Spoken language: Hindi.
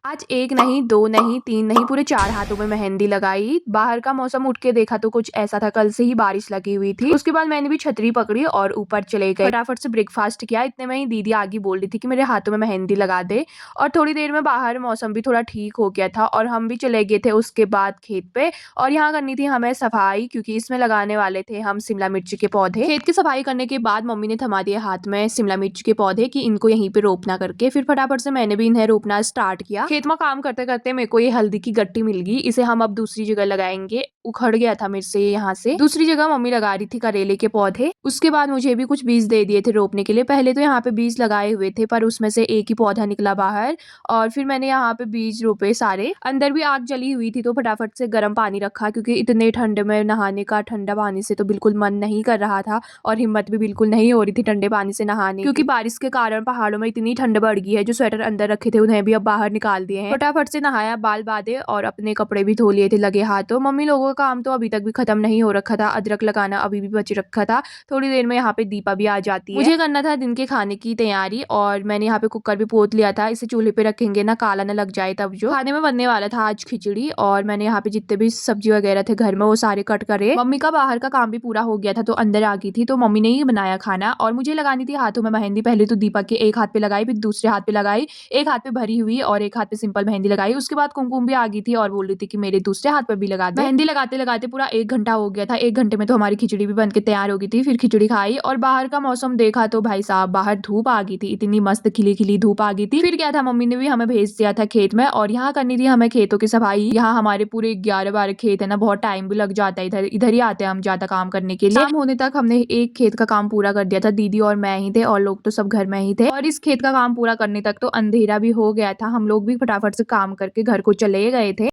आज 1 नहीं, 2 नहीं, 3 नहीं, पूरे 4 हाथों में मेहंदी लगाई। बाहर का मौसम उठ के देखा तो कुछ ऐसा था, कल से ही बारिश लगी हुई थी। उसके बाद मैंने भी छतरी पकड़ी और ऊपर चले गए। फटाफट से ब्रेकफास्ट किया। इतने में ही दीदी आगे बोल रही थी कि मेरे हाथों में मेहंदी लगा दे। और थोड़ी देर में बाहर मौसम भी थोड़ा ठीक हो गया था और हम भी चले गए थे उसके बाद खेत पे। और यहाँ करनी थी हमें सफाई, क्योंकि इसमें लगाने वाले थे हम शिमला मिर्च के पौधे। खेत की सफाई करने के बाद मम्मी ने थमा दिए हाथ में शिमला मिर्च के पौधे कि इनको यहीं पे रोपना करके। फिर फटाफट से मैंने भी इन्हें रोपना स्टार्ट किया। खेत में काम करते करते मेरे को ये हल्दी की गट्टी मिल गई। इसे हम अब दूसरी जगह लगाएंगे। उखड़ गया था मेरे से यहाँ से। दूसरी जगह मम्मी लगा रही थी करेले के पौधे। उसके बाद मुझे भी कुछ बीज दे दिए थे रोपने के लिए। पहले तो यहाँ पे बीज लगाए हुए थे पर उसमें से एक ही पौधा निकला बाहर और फिर मैंने यहाँ पे बीज रोपे सारे। अंदर भी आग जली हुई थी तो फटाफट से गर्म पानी रखा, क्योंकि इतने ठंडे में नहाने का ठंडा पानी से तो बिल्कुल मन नहीं कर रहा था और हिम्मत भी बिल्कुल नहीं हो रही थी ठंडे पानी से नहाने, क्योंकि बारिश के कारण पहाड़ों में इतनी ठंड बढ़ गई है। जो स्वेटर अंदर रखे थे उन्हें भी अब बाहर निकाल दिए हैं। फटाफट से नहाया, बाल बांधे और अपने कपड़े भी धो लिए थे लगे हाथों। मम्मी लोगों का काम तो अभी तक भी खत्म नहीं हो रखा था। अदरक लगाना अभी भी बच रखा था। थोड़ी देर में यहाँ पे दीपा भी आ जाती है। मुझे करना था दिन के खाने की तैयारी और मैंने यहाँ पे कुकर भी पोत लिया था। इसे चूल्हे पे रखेंगे ना, काला ना लग जाए। तब जो खाने में बनने वाला था आज खिचड़ी, और मैंने यहाँ पे जितने भी सब्जी वगैरह थे घर में वो सारे कट करे। मम्मी का बाहर का काम भी पूरा हो गया था तो अंदर आ गई थी, तो मम्मी ने ही बनाया खाना और मुझे लगानी थी हाथों में मेहंदी। पहले तो दीपा के एक हाथ पे लगाई, फिर दूसरे हाथ पे लगाई, एक हाथ पे भरी हुई और एक हाथ पे सिंपल मेहंदी लगाई। उसके बाद कुमकुम भी आ गई थी और बोल रही थी कि मेरे दूसरे हाथ पे भी लगा दे। मेहंदी लगाते लगाते पूरा 1 घंटा हो गया था। 1 घंटे में तो हमारी खिचड़ी भी बन के तैयार हो गई थी। फिर खिचड़ी खाई और बाहर का मौसम देखा तो भाई साहब बाहर धूप आ गई थी। इतनी मस्त खिली खिली धूप आ गई थी। फिर क्या था, मम्मी ने भी हमें भेज दिया था खेत में और यहाँ करनी थी हमें खेतों की सफाई। यहाँ हमारे पूरे 11-12 खेत है ना, बहुत टाइम भी लग जाता है। इधर इधर ही आते हैं हम ज्यादा काम करने के लिए। शाम होने तक हमने एक खेत का काम पूरा कर दिया था। दीदी और मैं ही थे और लोग तो सब घर में ही थे। और इस खेत का काम पूरा करने तक तो अंधेरा भी हो गया था। हम लोग भी फटाफट से काम करके घर को चले गए थे।